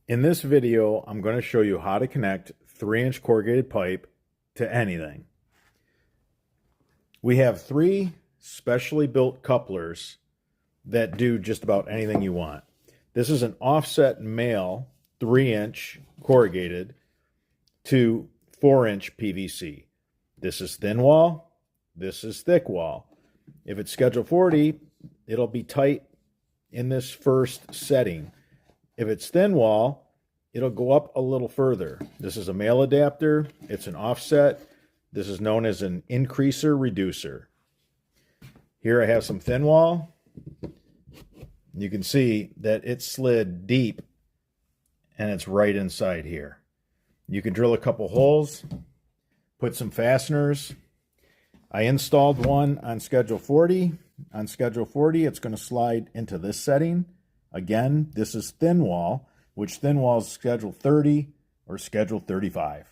In this video, I'm going to show you how to connect 3-inch corrugated pipe to anything. We have 3 specially built couplers that do just about anything you want. This is an offset male 3-inch corrugated to 4-inch PVC. This is thin wall, this is thick wall. If it's schedule 40, it'll be tight in this first setting. If it's thin wall, it'll go up a little further. This is a male adapter. It's an offset. This is known as an increaser reducer. Here I have some thin wall. You can see that it slid deep and it's right inside here. You can drill a couple holes, put some fasteners. I installed one on schedule 40. On schedule 40, it's going to slide into this setting. Again, this is thin wall, which thin wall is schedule 30 or schedule 35.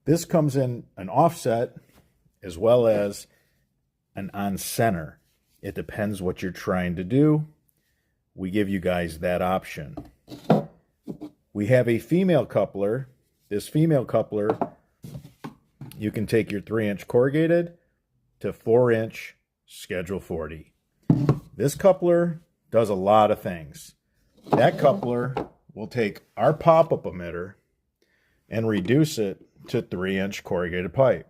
This comes in an offset as well as an on center. It depends what you're trying to do. We give you guys that option. We have a female coupler. This female coupler, you can take your 3-inch corrugated to 4-inch schedule 40. This coupler does a lot of things. That coupler will take our pop-up emitter and reduce it to 3-inch corrugated pipe.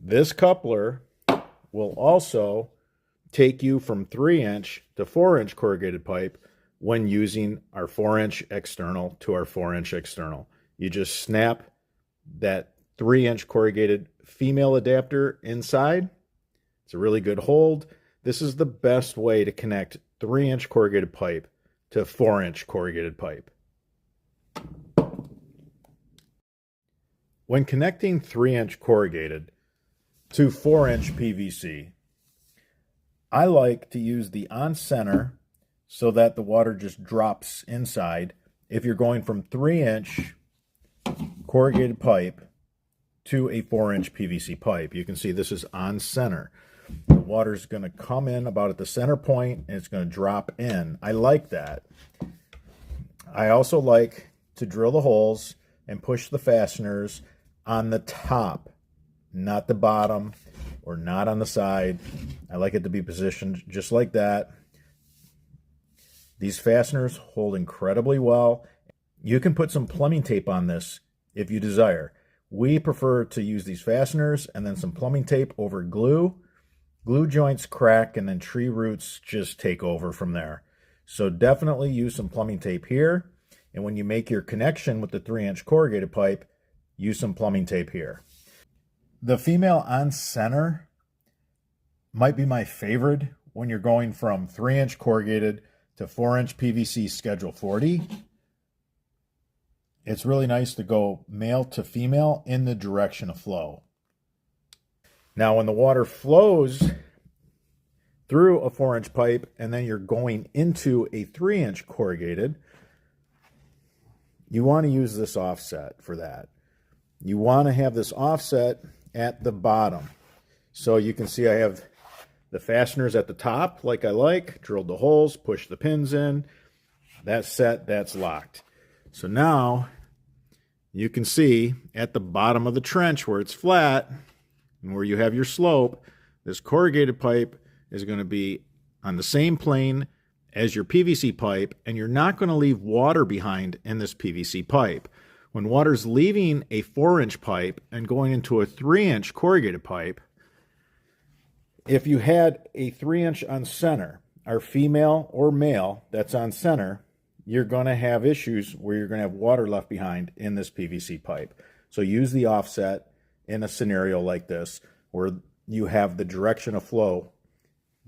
This coupler will also take you from 3-inch to 4-inch corrugated pipe when using our 4-inch external to our 4-inch external. You just snap that 3-inch corrugated female adapter inside. It's a really good hold. This is the best way to connect 3-inch corrugated pipe to 4-inch corrugated pipe. When connecting 3-inch corrugated to 4-inch PVC, I like to use the on center so that the water just drops inside. If you're going from 3-inch corrugated pipe to a 4-inch PVC pipe, you can see this is on center. The water's going to come in about at the center point and it's going to drop in. I like that. I also like to drill the holes and push the fasteners on the top, not the bottom or not on the side. I like it to be positioned just like that. These fasteners hold incredibly well. You can put some plumbing tape on this if you desire. We prefer to use these fasteners and then some plumbing tape over glue. Glue joints crack and then tree roots just take over from there. So definitely use some plumbing tape here. And when you make your connection with the 3-inch corrugated pipe, use some plumbing tape here. The female on center might be my favorite when you're going from 3-inch corrugated to 4-inch PVC schedule 40. It's really nice to go male to female in the direction of flow. Now when the water flows through a 4-inch pipe and then you're going into a 3-inch corrugated, you want to use this offset for that. You want to have this offset at the bottom. So you can see I have the fasteners at the top like I like, drilled the holes, pushed the pins in. That's set, that's locked. So now you can see at the bottom of the trench where it's flat and where you have your slope, this corrugated pipe is going to be on the same plane as your PVC pipe, and you're not going to leave water behind in this PVC pipe. When water's leaving a 4-inch pipe and going into a 3-inch corrugated pipe, if you had a 3-inch on center, our female or male that's on center, you're going to have issues where you're going to have water left behind in this PVC pipe. So use the offset in a scenario like this where you have the direction of flow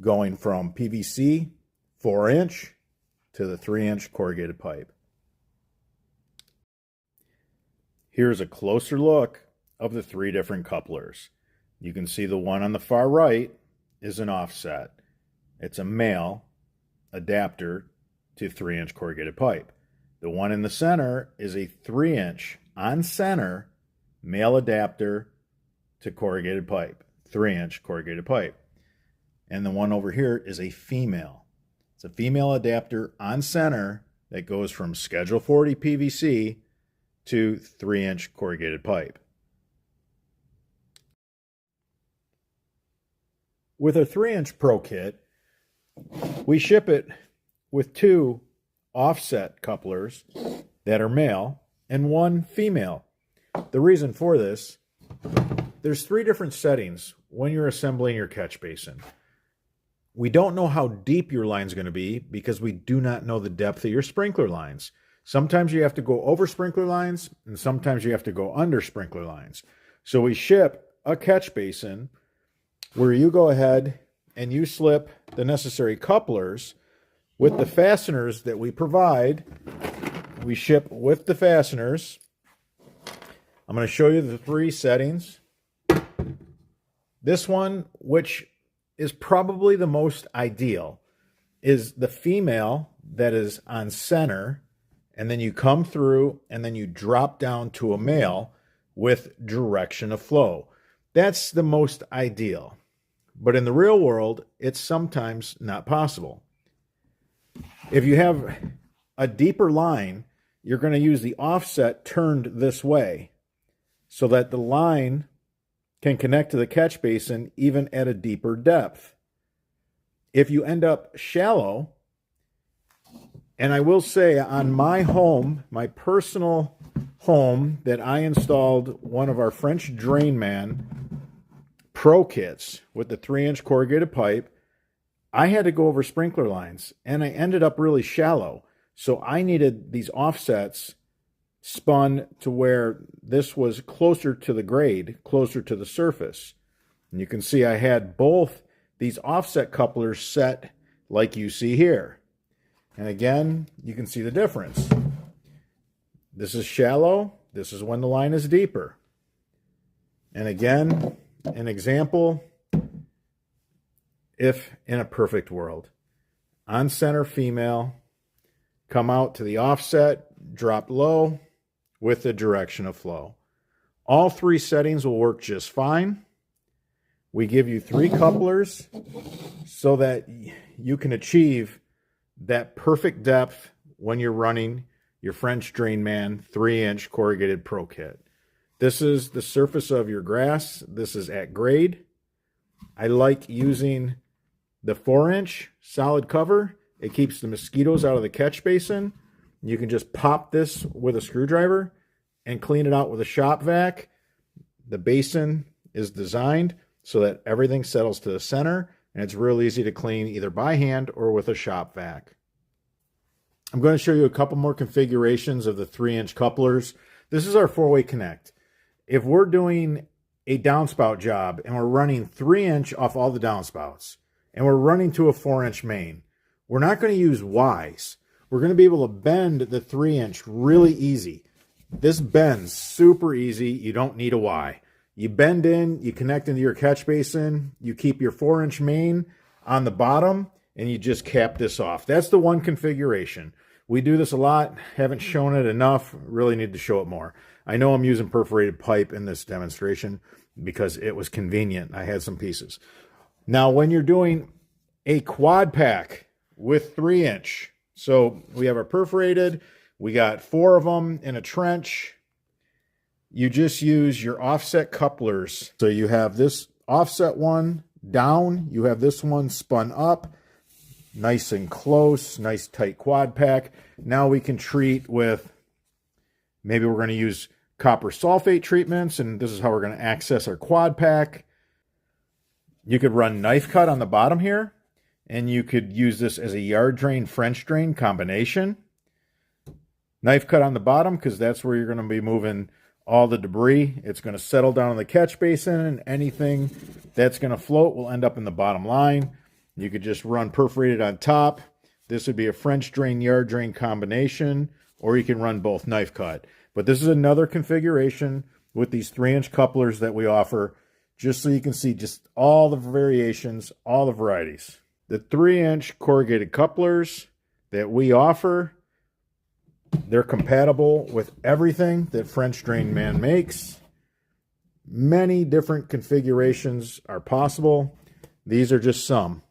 going from PVC 4-inch to the 3-inch corrugated pipe. Here's a closer look of the 3 different couplers. You can see the one on the far right is an offset. It's a male adapter to 3-inch corrugated pipe. The one in the center is a 3-inch on center male adapter to corrugated pipe, 3-inch corrugated pipe. And the one over here is a female. It's a female adapter on center that goes from Schedule 40 PVC to 3-inch corrugated pipe. With a 3-inch Pro Kit, we ship it with 2 offset couplers that are male and 1 female. The reason for this, there's 3 different settings when you're assembling your catch basin. We don't know how deep your line's going to be because we do not know the depth of your sprinkler lines. Sometimes you have to go over sprinkler lines and sometimes you have to go under sprinkler lines. So we ship a catch basin where you go ahead and you slip the necessary couplers with the fasteners that we provide. We ship with the fasteners. I'm going to show you the 3 settings. This one, which is probably the most ideal, is the female that is on center, and then you come through and then you drop down to a male with direction of flow. That's the most ideal. But in the real world, it's sometimes not possible. If you have a deeper line, you're going to use the offset turned this way so that the line can connect to the catch basin even at a deeper depth. If you end up shallow, and I will say on my home, my personal home that I installed one of our French Drain Man Pro Kits with the 3-inch corrugated pipe, I had to go over sprinkler lines and I ended up really shallow. So I needed these offsets spun to where this was closer to the grade, closer to the surface. And you can see I had both these offset couplers set like you see here. And again, you can see the difference. This is shallow. This is when the line is deeper. And again, an example, if in a perfect world, on center female, come out to the offset, drop low with the direction of flow. All 3 settings will work just fine. We give you 3 couplers so that you can achieve that perfect depth when you're running your French Drain Man 3-inch corrugated Pro Kit. This is the surface of your grass. This is at grade. I like using the 4-inch solid cover. It keeps the mosquitoes out of the catch basin. You can just pop this with a screwdriver and clean it out with a shop vac. The basin is designed so that everything settles to the center, and it's real easy to clean either by hand or with a shop vac. I'm going to show you a couple more configurations of the 3-inch couplers. This is our 4-way connect. If we're doing a downspout job and we're running 3-inch off all the downspouts and we're running to a 4-inch main, we're not going to use Ys. We're going to be able to bend the 3-inch really easy. This bends super easy. You don't need a Y. You bend in, you connect into your catch basin, you keep your 4-inch main on the bottom, and you just cap this off. That's the one configuration. We do this a lot, haven't shown it enough, really need to show it more. I know I'm using perforated pipe in this demonstration because it was convenient. I had some pieces. Now, when you're doing a quad pack with 3-inch, so we have our perforated, we got 4 of them in a trench. You just use your offset couplers. So you have this offset one down, you have this one spun up, nice and close, nice tight quad pack. Now we can treat with, maybe we're going to use copper sulfate treatments, and this is how we're going to access our quad pack. You could run knife cut on the bottom here, and you could use this as a yard drain, French drain combination. Knife cut on the bottom because that's where you're going to be moving all the debris. It's going to settle down in the catch basin, and anything that's going to float will end up in the bottom line. You could just run perforated on top. This would be a French drain, yard drain combination, or you can run both knife cut. But this is another configuration with these 3-inch couplers that we offer, just so you can see just all the variations, all the varieties. The 3-inch corrugated couplers that we offer, they're compatible with everything that French Drain Man makes. Many different configurations are possible. These are just some.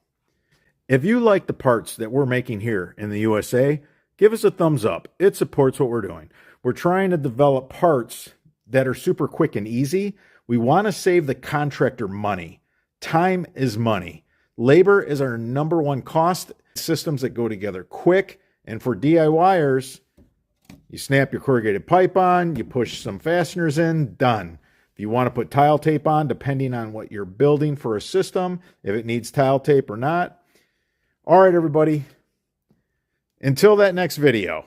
If you like the parts that we're making here in the USA, give us a thumbs up. It supports what we're doing. We're trying to develop parts that are super quick and easy. We want to save the contractor money. Time is money. Labor is our number one cost. Systems that go together quick. And for DIYers, you snap your corrugated pipe on, you push some fasteners in, done. If you want to put tile tape on, depending on what you're building for a system, if it needs tile tape or not. All right, everybody. Until that next video.